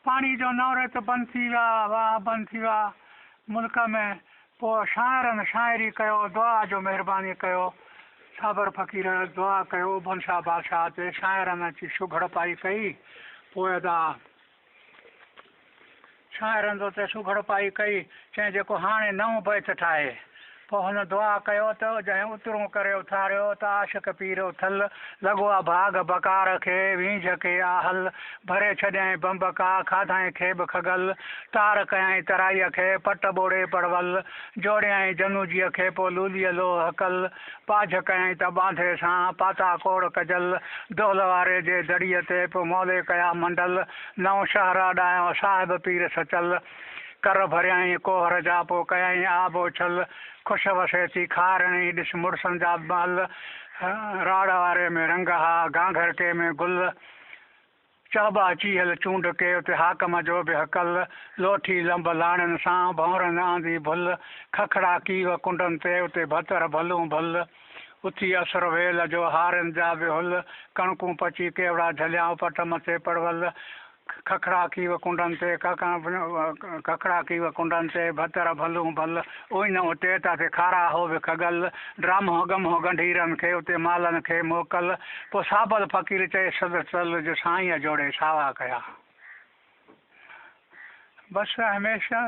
पाणी जो नवरे त बंदि थी विया, वाह बंदि थी विया मुल्क में। पोइ शाइरनि शाइरी कयो, दुआ जो महिरबानी कयो, साबर फ़क़ीर दुआ कयो बनशाह बादशाह ते। शाइरनि अची शुघड़ पाई कई, पोइ शाइरनि तो ते शुघड़ पाई कई, चई जेको हाणे नओं बैत ठाहे। पोइ हुन दुआ कयो त जंहिं उतरूं करे उथारियो त आशिक़ पीर उथल, लॻो आहे भाग बकार खे वींझ खे आहल, भरे छॾियईं बंबका खाधाईं खे बि खगल, तार कयईं तराईअ खे पट ॿोड़े पड़वल, जोड़ियईं जनूजीअ खे पोइ लूलीअ लो हकल, पाझ कयईं त बांधे सां पाता कोड़ कजल, दोल वारे जे दड़ीअ ते पोइ मौले कया मंडल, नओं शहर अॾायो साहिब पीर सचल, कर भरियईं कोहर जा पोइ कयईं आब उछल, ख़ुश वसे थी खारणी ॾिस मुड़सनि जा महल, राड़ वारे में रंग हा घाघर के में गुल, चहबा चीहल चूंड के उते हाकम जो बि हकल, लोठी लंब लाणनि सां भंवरनि आंदी भुल, खखड़ा कीव कुंडनि ते उते भतर भलूं भल, उथी असर वेल जो हारनि जा बि हुल, कणकूं पची केवड़ा झलियाऊं पट मथे पड़वल, खखड़ा कीव कुंडनि ते खखड़ा कीव कुंडनि ते भतर भलूं भल, उन उते ते खारा हो बि खगल, ड्रामो गमो गंढीरनि खे उते मालनि खे मोकल, पोइ साबल फ़क़ीर चए सद चल जो साईं जोड़े सावा कया। बसि हमेशह